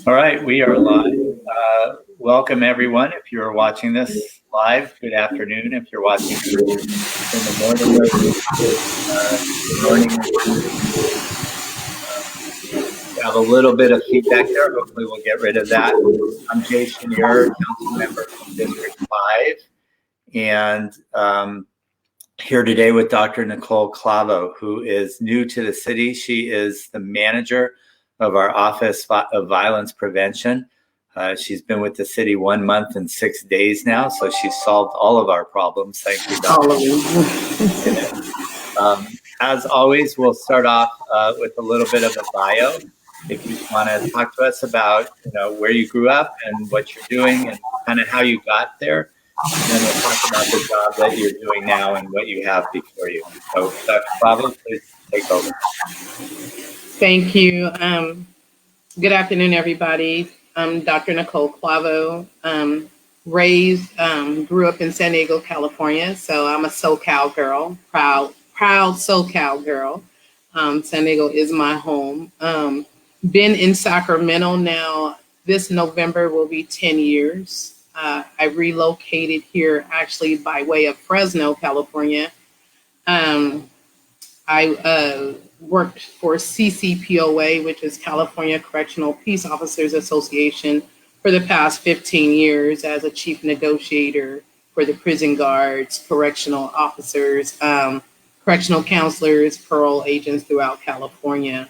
All right, we are live. Welcome everyone. If you're watching this live, good afternoon. If you're watching in the morning or good morning. We have a little bit of feedback there. Hopefully we'll get rid of that. I'm Jay Schenirer, council member from District 5, and here today with Dr. Nicole Clavo, who is new to the city. She is the manager of our Office of Violence Prevention. She's been with the city 1 month and 6 days now, so she's solved all of our problems. Thank you, Dr. As always, we'll start off with a little bit of a bio. If you want to talk to us about where you grew up and what you're doing and kind of how you got there. And then we'll talk about the job that you're doing now and what you have before you. So, Dr. Clavo, please take over. Thank you. Good afternoon, everybody. I'm Dr. Nicole Clavo. Grew up in San Diego, California. So I'm a SoCal girl, proud SoCal girl. San Diego is my home. Been in Sacramento now. This November will be 10 years. I relocated here actually by way of Fresno, California. I worked for CCPOA, which is California Correctional Peace Officers Association, for the past 15 years as a chief negotiator for the prison guards, correctional officers, correctional counselors, parole agents throughout California.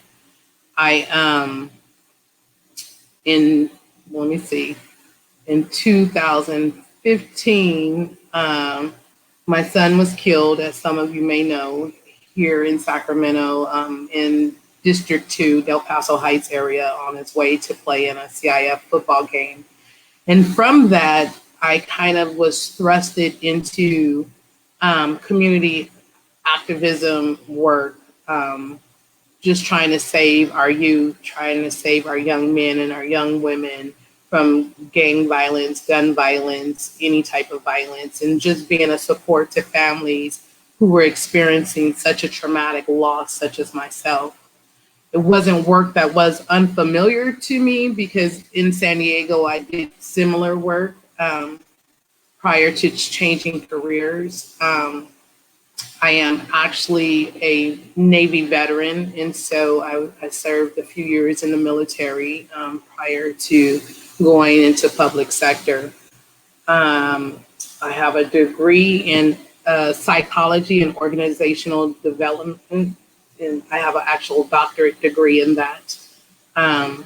In 2015, my son was killed, as some of you may know, here in Sacramento, in District 2, Del Paso Heights area, on his way to play in a CIF football game. And from that, I kind of was thrusted into community activism work, just trying to save our youth, trying to save our young men and our young women from gang violence, gun violence, any type of violence, and just being a support to families who were experiencing such a traumatic loss, such as myself. It wasn't work that was unfamiliar to me because in San Diego, I did similar work prior to changing careers. I am actually a Navy veteran, and so I served a few years in the military prior to going into public sector. I have a degree in psychology and organizational development, and I have an actual doctorate degree in that. The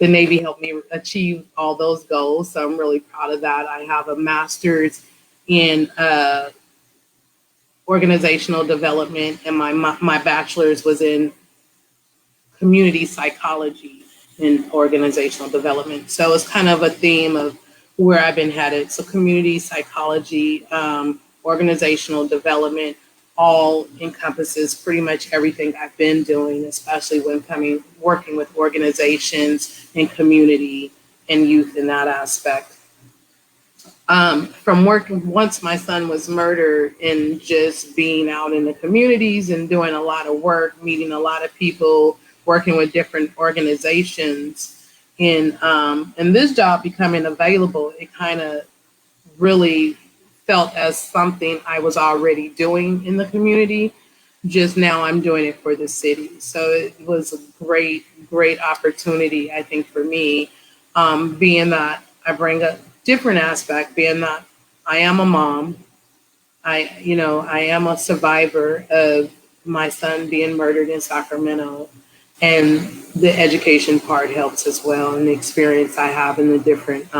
Navy helped me achieve all those goals, so I'm really proud of that. I have a master's in organizational development, and my bachelor's was in community psychology and organizational development. So it's kind of a theme of where I've been headed. So community psychology, organizational development, all encompasses pretty much everything I've been doing, especially when working with organizations and community and youth in that aspect. From working, once my son was murdered, and just being out in the communities and doing a lot of work, meeting a lot of people, working with different organizations, and this job becoming available, it kind of really felt as something I was already doing in the community. Just now I'm doing it for the city. So it was a great opportunity, I think, for me, being that I bring a different aspect, being that I am a mom. I am a survivor of my son being murdered in Sacramento, and the education part helps as well, and the experience I have in the different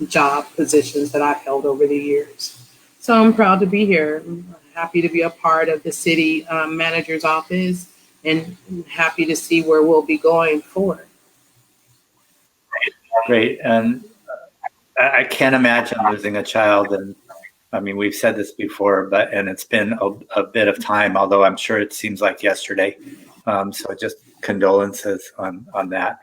job positions that I've held over the years. So I'm proud to be here. I'm happy to be a part of the city manager's office, and happy to see where we'll be going forward. Great. And I can't imagine losing a child. And I mean, we've said this before, and it's been a bit of time, although I'm sure it seems like yesterday. So just condolences on that.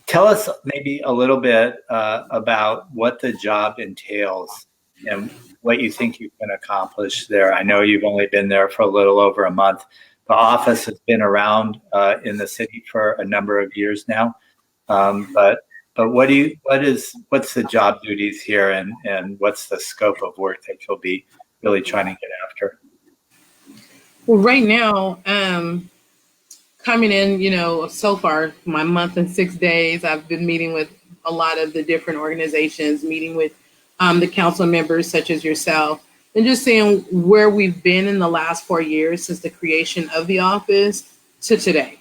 Tell us maybe a little bit about what the job entails and what you think you can accomplish there. I know you've only been there for a little over a month, The office has been around in the city for a number of years now. But what's the job duties here, and what's the scope of work that you'll be really trying to get after? Well, right now, coming in, so far, my month and 6 days, I've been meeting with a lot of the different organizations, meeting with the council members such as yourself, and just seeing where we've been in the last 4 years since the creation of the office to today.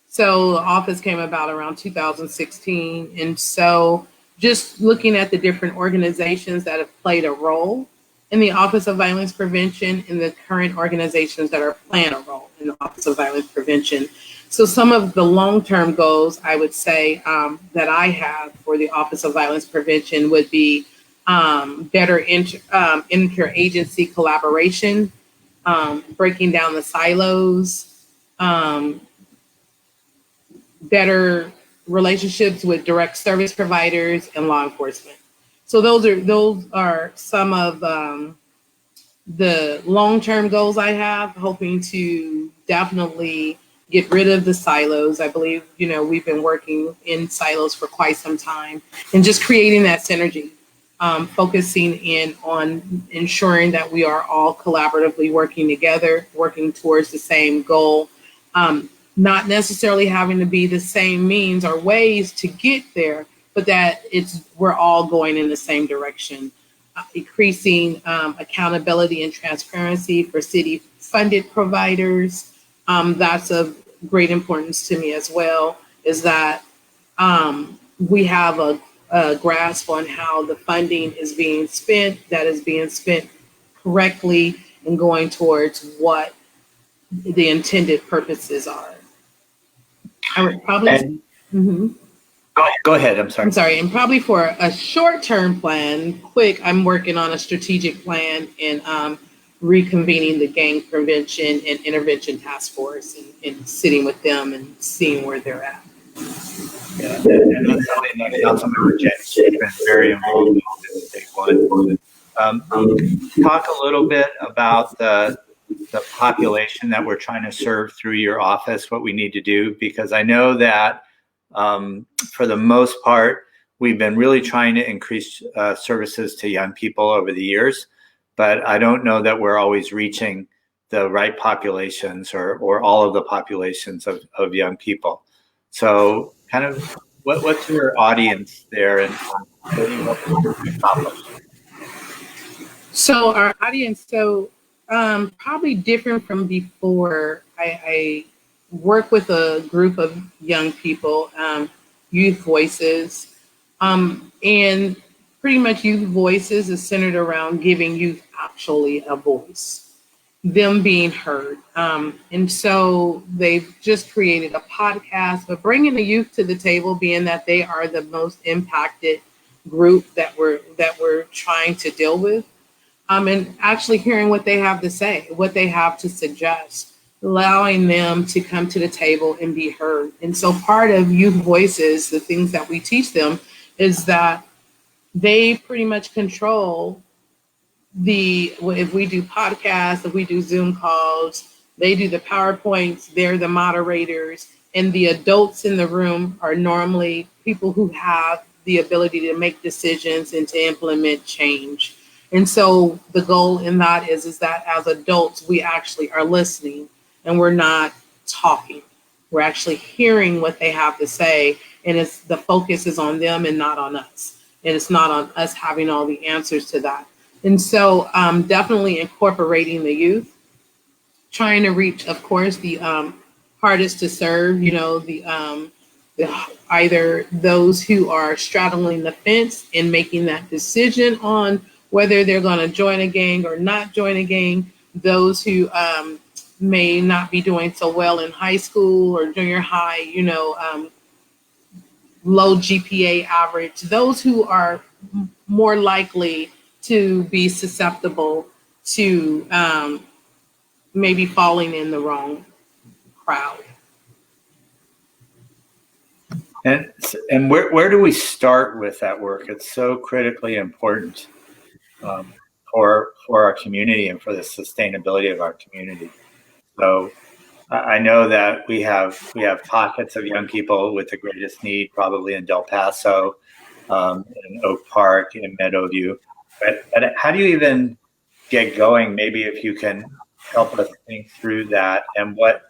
So the office came about around 2016. And so just looking at the different organizations that have played a role in the Office of Violence Prevention and the current organizations that are playing a role in the Office of Violence Prevention. So some of the long-term goals I would say that I have for the Office of Violence Prevention would be better interagency collaboration, breaking down the silos, better relationships with direct service providers and law enforcement. So those are some of the long-term goals I have, hoping to definitely get rid of the silos. I believe, we've been working in silos for quite some time, and just creating that synergy, focusing in on ensuring that we are all collaboratively working together, working towards the same goal, not necessarily having to be the same means or ways to get there, but that we're all going in the same direction. Increasing accountability and transparency for city-funded providers. That's of great importance to me as well, is that we have a grasp on how the funding is being spent, that is being spent correctly and going towards what the intended purposes are. I would probably... Go ahead. I'm sorry. And probably for a short-term plan, I'm working on a strategic plan and reconvening the gang prevention and intervention task force and sitting with them and seeing where they're at. Yeah, and that's something that Councilmember Jen's been very involved in this big one. Talk a little bit about the population that we're trying to serve through your office, what we need to do, because I know that for the most part, we've been really trying to increase services to young people over the years, but I don't know that we're always reaching the right populations or all of the populations of young people. So kind of what's your audience there, and what do you hope to accomplish? So our audience, probably different from before. I work with a group of young people, youth voices, and pretty much youth voices is centered around giving youth actually a voice, them being heard. And so they've just created a podcast, but bringing the youth to the table, being that they are the most impacted group that we're trying to deal with, and actually hearing what they have to say, what they have to suggest, allowing them to come to the table and be heard. And so part of youth voices, the things that we teach them, is that they pretty much control if we do podcasts, if we do Zoom calls, they do the PowerPoints, they're the moderators, and the adults in the room are normally people who have the ability to make decisions and to implement change. And so the goal in that is that as adults, we actually are listening and we're not talking. We're actually hearing what they have to say, and the focus is on them and not on us. And it's not on us having all the answers to that. And so definitely incorporating the youth, trying to reach, of course, the hardest to serve, either those who are straddling the fence and making that decision on whether they're going to join a gang or not join a gang, those who may not be doing so well in high school or junior high, low GPA average, those who are more likely to be susceptible to maybe falling in the wrong crowd. And where do we start with that work? It's so critically important for our community and for the sustainability of our community. So I know that we have pockets of young people with the greatest need, probably in Del Paso, in Oak Park, in Meadowview. But how do you even get going? Maybe if you can help us think through that and what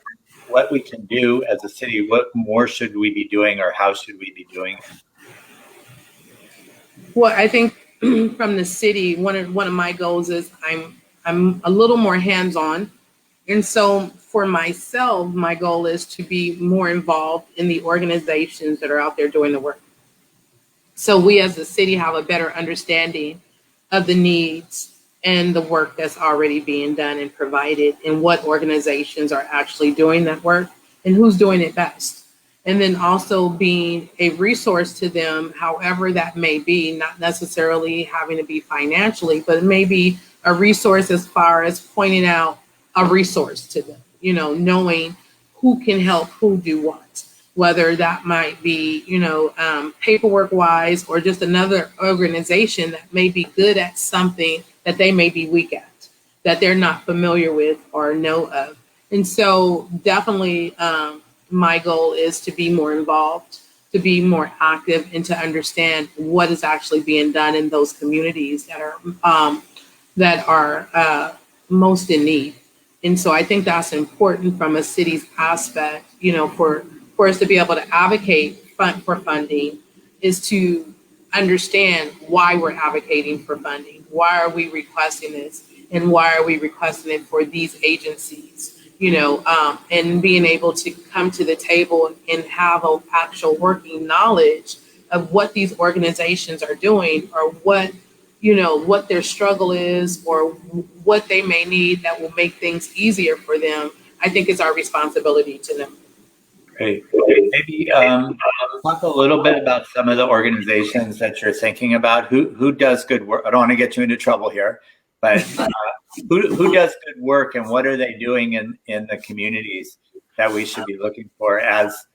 we can do as a city. What more should we be doing, or how should we be doing it? Well, I think from the city, one of my goals is I'm a little more hands-on. And so for myself, my goal is to be more involved in the organizations that are out there doing the work. So we as a city have a better understanding of the needs and the work that's already being done and provided, and what organizations are actually doing that work and who's doing it best. And then also being a resource to them, however that may be, not necessarily having to be financially, but maybe a resource as far as pointing out a resource to them, knowing who can help who do what, whether that might be, paperwork wise, or just another organization that may be good at something that they may be weak at, that they're not familiar with or know of. And so definitely my goal is to be more involved, to be more active, and to understand what is actually being done in those communities that are most in need. And so I think that's important from a city's aspect, for us to be able to advocate for funding, is to understand why we're advocating for funding. Why are we requesting this? And why are we requesting it for these agencies? And being able to come to the table and have an actual working knowledge of what these organizations are doing, or what their struggle is, or what they may need that will make things easier for them. I think it's our responsibility to them. Great. Maybe talk a little bit about some of the organizations that you're thinking about. Who does good work? I don't want to get you into trouble here, but who does good work, and what are they doing in the communities that we should be looking for? As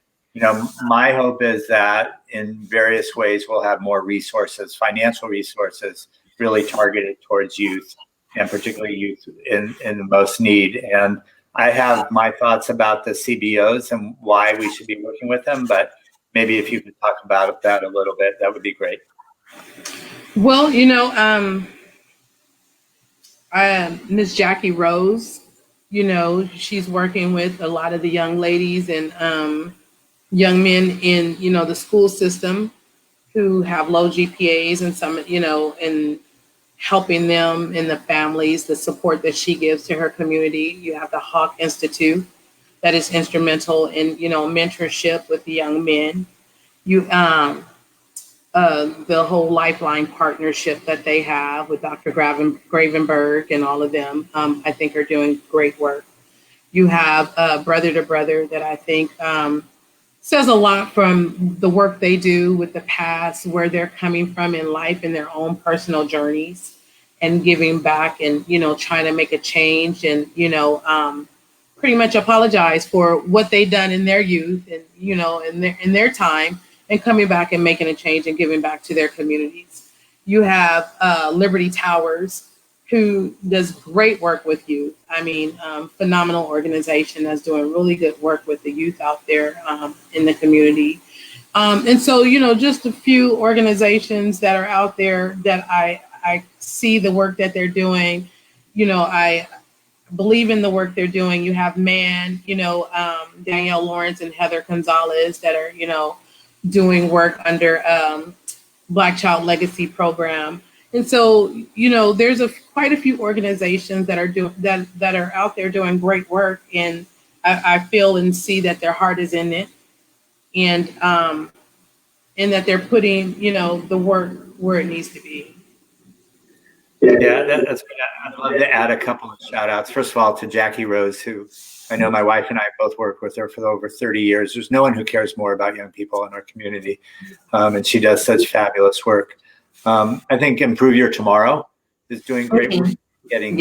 my hope is that in various ways we'll have more resources, financial resources, really targeted towards youth, and particularly youth in the most need. And I have my thoughts about the CBOs and why we should be working with them, but maybe if you could talk about that a little bit, that would be great. Well, Miss Jackie Rose, she's working with a lot of the young ladies and young men in, the school system who have low GPAs, and some, and helping them and the families, the support that she gives to her community. You have the Hawk Institute that is instrumental in, mentorship with the young men. You the whole Lifeline partnership that they have with Dr. Gravenberg and all of them, I think are doing great work. You have Brother to Brother that I think says a lot from the work they do with the past, where they're coming from in life and their own personal journeys, and giving back and, trying to make a change, and, pretty much apologize for what they've done in their youth and, in their time, and coming back and making a change and giving back to their communities. You have Liberty Towers, who does great work with youth. I mean, phenomenal organization that's doing really good work with the youth out there in the community. And so, just a few organizations that are out there that I see the work that they're doing. I believe in the work they're doing. You have Danielle Lawrence and Heather Gonzalez that are, doing work under Black Child Legacy Program. And so, there's quite a few organizations that are that are out there doing great work, and I feel and see that their heart is in it, and that they're putting, the work where it needs to be. Yeah, that's good. I'd love to add a couple of shout outs. First of all, to Jackie Rose, who I know my wife and I both worked with her for over 30 years. There's no one who cares more about young people in our community, and she does such fabulous work. I think Improve Your Tomorrow is doing great work getting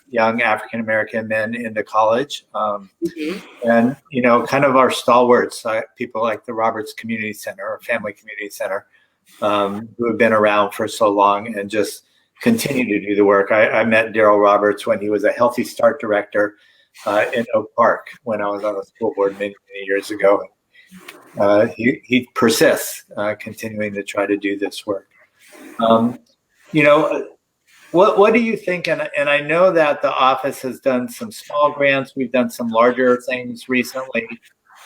young African-American men into college. And, kind of our stalwarts, people like the Roberts Community Center or Family Community Center, who have been around for so long and just continue to do the work. I met Daryl Roberts when he was a Healthy Start director in Oak Park when I was on the school board many years ago. He persists, continuing to try to do this work. You know, what do you think? And I know that the office has done some small grants. We've done some larger things recently,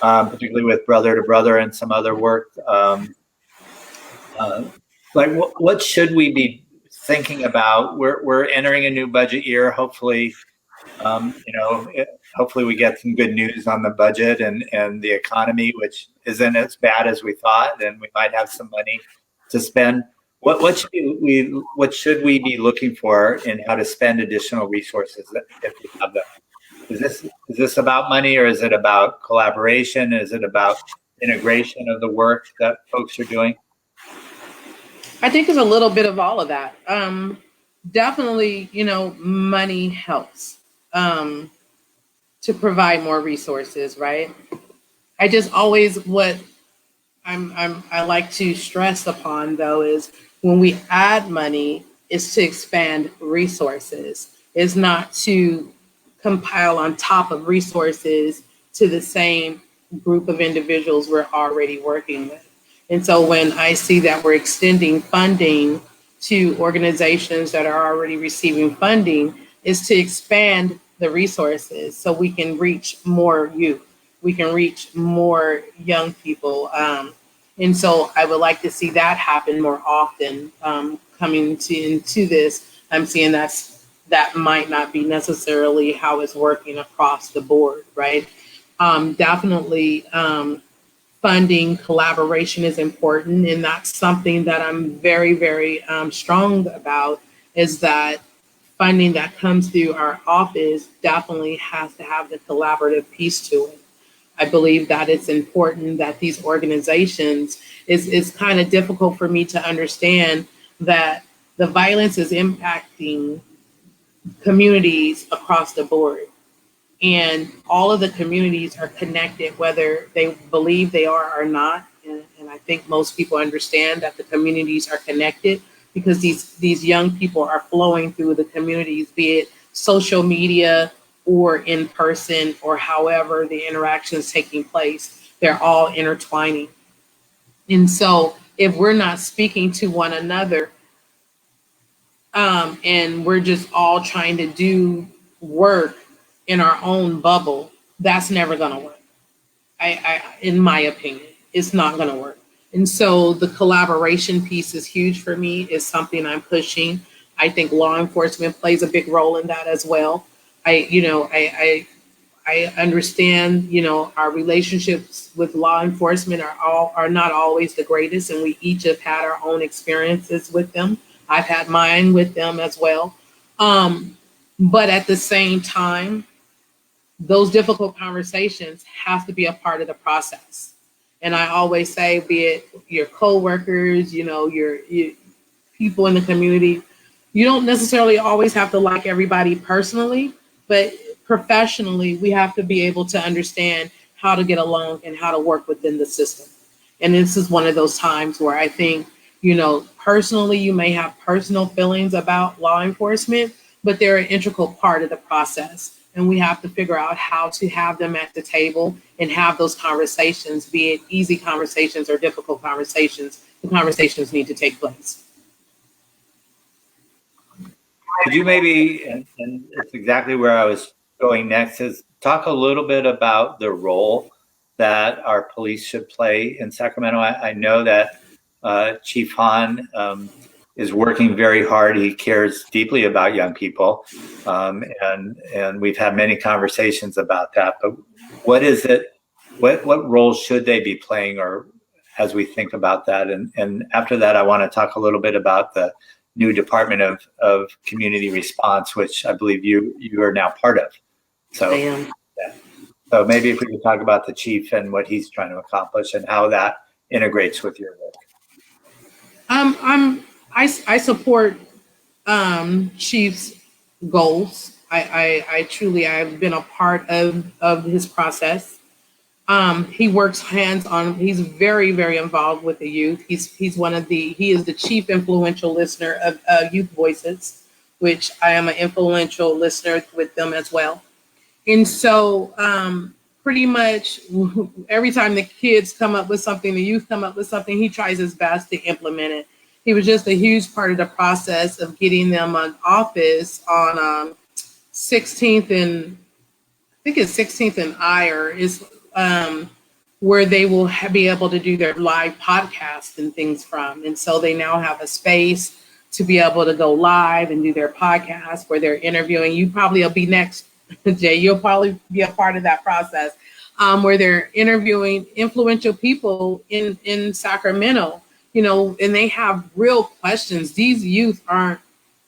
particularly with Brother to Brother and some other work. Like, what should we be thinking about? We're entering a new budget year. Hopefully, hopefully we get some good news on the budget and the economy, which isn't as bad as we thought, and we might have some money to spend. What should we be looking for in how to spend additional resources if we have them? Is this about money, or is it about collaboration? Is it about integration of the work that folks are doing? I think it's a little bit of all of that. Definitely, money helps to provide more resources, right? I just always what I like to stress upon though is when we add money, is to expand resources. It's not to compile on top of resources to the same group of individuals we're already working with. And so when I see that we're extending funding to organizations that are already receiving funding, is to expand the resources so we can reach more youth, we can reach more young people. And so I would like to see that happen more often. Coming into this, I'm seeing that might not be necessarily how it's working across the board, right? Definitely funding collaboration is important, and that's something that I'm very, very strong about, is that funding that comes through our office definitely has to have the collaborative piece to it. I believe that it's important that these organizations, it's kind of difficult for me to understand that the violence is impacting communities across the board. And all of the communities are connected, whether they believe they are or not. And I think most people understand that the communities are connected because these young people are flowing through the communities, be it social media or in person or however the interaction is taking place. They're all intertwining. And so if we're not speaking to one another, and we're just all trying to do work in our own bubble, that's never going to work. In my opinion, it's not going to work. And so the collaboration piece is huge for me, is something I'm pushing. I think law enforcement plays a big role in that as well. I understand, our relationships with law enforcement are not always the greatest, and we each have had our own experiences with them. I've had mine with them as well. But at the same time, those difficult conversations have to be a part of the process. And I always say, be it your coworkers, your people in the community, you don't necessarily always have to like everybody personally, but professionally, we have to be able to understand how to get along and how to work within the system. And this is one of those times where I think, personally, you may have personal feelings about law enforcement, but they're an integral part of the process. And we have to figure out how to have them at the table and have those conversations, be it easy conversations or difficult conversations. The conversations need to take place. Could you maybe, and it's exactly where I was going next, is talk a little bit about the role that our police should play in Sacramento? I know that Chief Hahn is working very hard. He cares deeply about young people, and we've had many conversations about that. But what is it? What role should they be playing, or as we think about that? And after that, I want to talk a little bit about the new Department of Community Response, which I believe you are now part of. So, I am. Yeah. So maybe if we could talk about the chief and what he's trying to accomplish and how that integrates with your work. I support Chief's goals. I've been a part of his process. He works hands on. He's very, very involved with the youth. He is the chief influential listener of Youth Voices, which I am an influential listener with them as well. And so pretty much every time the kids come up with something, the youth come up with something, he tries his best to implement it. He was just a huge part of the process of getting them an office on 16th and I think it's 16th and Iyer is where they will be able to do their live podcast and things from. And so they now have a space to be able to go live and do their podcast where they're interviewing. You probably will be next, Jay. You'll probably be a part of that process where they're interviewing influential people in Sacramento, and they have real questions. These youth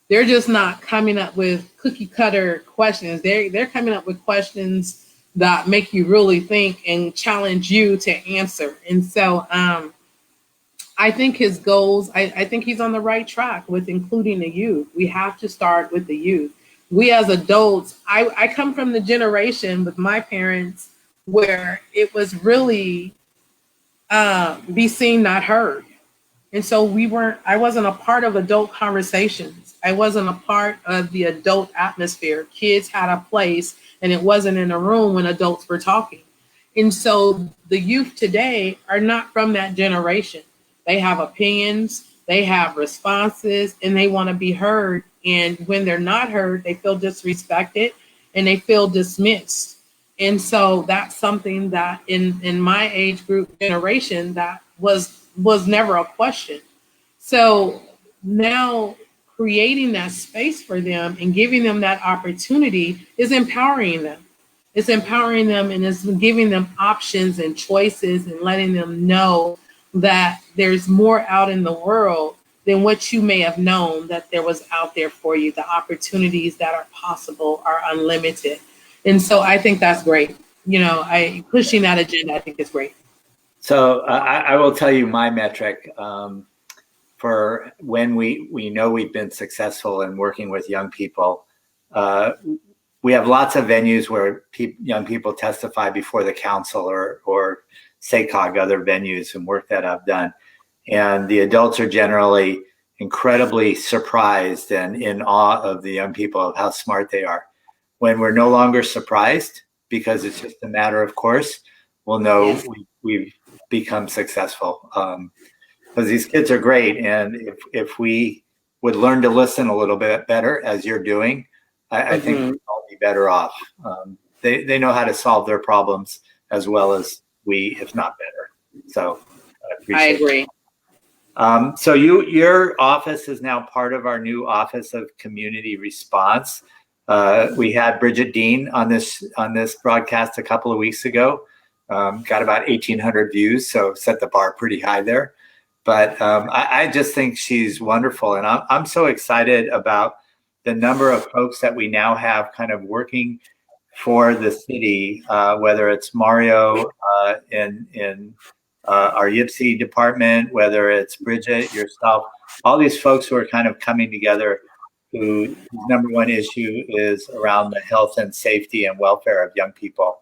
they're just not coming up with cookie cutter questions. They're coming up with questions that make you really think and challenge you to answer. And so I think his goals, I think he's on the right track with including the youth. We have to start with the youth. We as adults, I come from the generation with my parents where it was really be seen, not heard. And so I wasn't a part of adult conversations. I wasn't a part of the adult atmosphere. Kids had a place and it wasn't in a room when adults were talking. And so the youth today are not from that generation. They have opinions, they have responses, and they want to be heard. And when they're not heard, they feel disrespected and they feel dismissed. And so that's something that in my age group generation, that was never a question. So now creating that space for them and giving them that opportunity is empowering them. It's empowering them and it's giving them options and choices and letting them know that there's more out in the world than what you may have known that there was out there for you. The opportunities that are possible are unlimited. And so I think that's great. Pushing that agenda, I think is great. So I will tell you my metric for when we know we've been successful in working with young people. We have lots of venues where young people testify before the council or SACOG, other venues and work that I've done. And the adults are generally incredibly surprised and in awe of the young people, of how smart they are. When we're no longer surprised, because it's just a matter of course, we'll know yes. We've become successful. Because these kids are great. And if we would learn to listen a little bit better, as you're doing, I think we'd all be better off. They know how to solve their problems as well as we, if not better. So I agree. So your office is now part of our new Office of Community Response. We had Bridget Dean on this broadcast a couple of weeks ago. Got about 1,800 views, so set the bar pretty high there. But I just think she's wonderful, and I'm so excited about the number of folks that we now have kind of working for the city, whether it's Mario in our YPSI department, whether it's Bridget, yourself, all these folks who are kind of coming together, whose number one issue is around the health and safety and welfare of young people.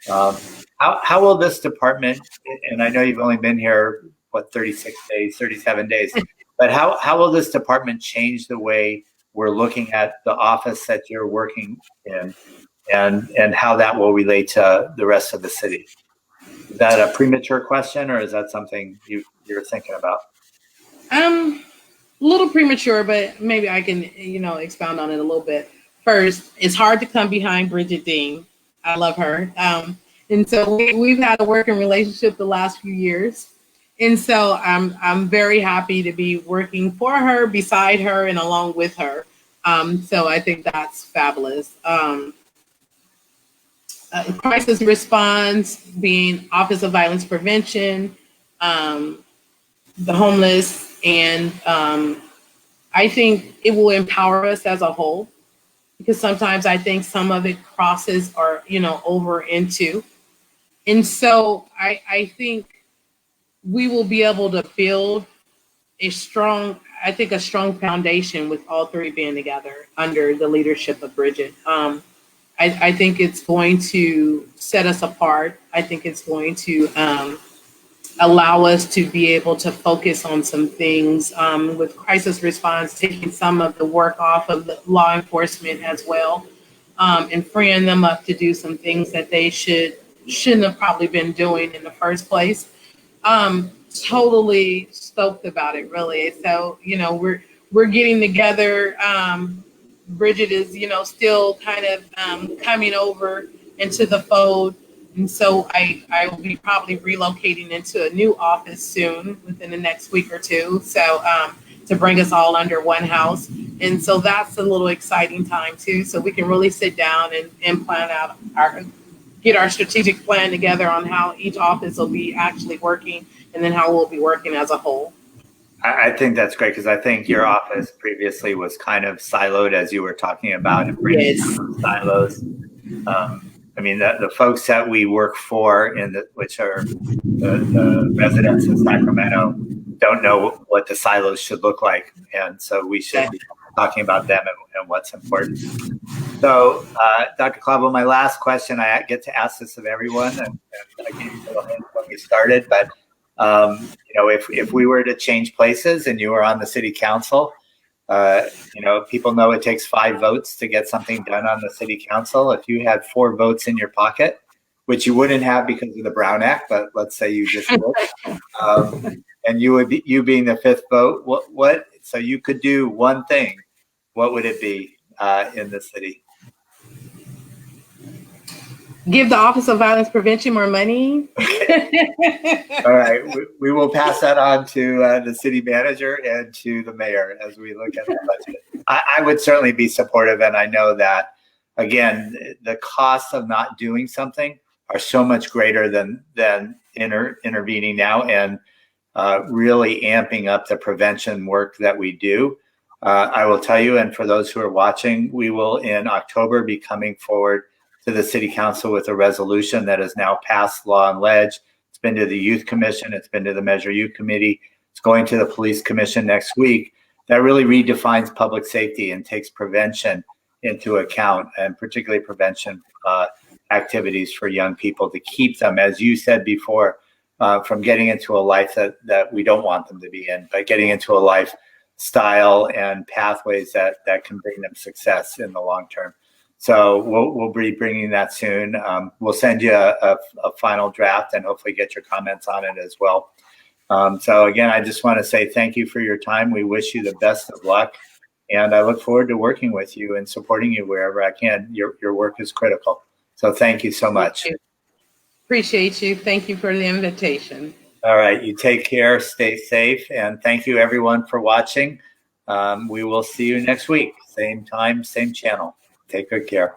How will this department, and I know you've only been here, 36 days, 37 days, but how will this department change the way we're looking at the office that you're working in, and how that will relate to the rest of the city? Is that a premature question, or is that something you're thinking about? A little premature, but maybe I can, expound on it a little bit. First, it's hard to come behind Bridget Dean. I love her. And so we've had a working relationship the last few years. And so I'm very happy to be working for her, beside her, and along with her. So I think that's fabulous. Crisis response, being Office of Violence Prevention, the homeless, and I think it will empower us as a whole, because sometimes I think some of it crosses or over into. And so I think we will be able to build a strong foundation with all three being together under the leadership of Bridget. I think it's going to set us apart. I think it's going to allow us to be able to focus on some things with crisis response, taking some of the work off of the law enforcement as well. and freeing them up to do some things that they shouldn't have probably been doing in the first place. Totally stoked about it, really. So, we're getting together. Bridget is, still kind of coming over into the fold. And so I will be probably relocating into a new office soon within the next week or two. So to bring us all under one house. And so that's a little exciting time too. So we can really sit down and plan out get our strategic plan together on how each office will be actually working and then how we'll be working as a whole. I think that's great because I think your office previously was kind of siloed, as you were talking about, and bringing down silos. I mean, the folks that we work for, which are the residents of Sacramento, don't know what the silos should look like, and so we should be talking about them and what's important. So, Dr. Clavo, my last question, I get to ask this of everyone, and I gave you a little hint when we started, but if we were to change places and you were on the city council, people know it takes 5 votes to get something done on the city council. If you had 4 votes in your pocket, which you wouldn't have because of the Brown Act, but let's say you just would, and you being the 5th vote, what? So you could do one thing. What would it be in the city? Give the Office of Violence Prevention more money. Okay. All right. We will pass that on to the city manager and to the mayor as we look at the budget. I would certainly be supportive. And I know that, again, the costs of not doing something are so much greater than intervening now and really amping up the prevention work that we do. I will tell you, and for those who are watching, we will in October be coming forward to the city council with a resolution that has now passed law and ledge. It's been to the youth commission. It's been to the Measure U committee. It's going to the police commission next week. That really redefines public safety and takes prevention into account, and particularly prevention activities for young people to keep them, as you said before, from getting into a life that we don't want them to be in, but getting into a lifestyle and pathways that can bring them success in the long term. So we'll be bringing that soon. We'll send you a final draft and hopefully get your comments on it as well. So again, I just want to say thank you for your time. We wish you the best of luck, and I look forward to working with you and supporting you wherever I can. Your work is critical. So thank you so much. Appreciate you. Thank you for the invitation. All right. You take care. Stay safe. And thank you, everyone, for watching. We will see you next week. Same time, same channel. Take good care.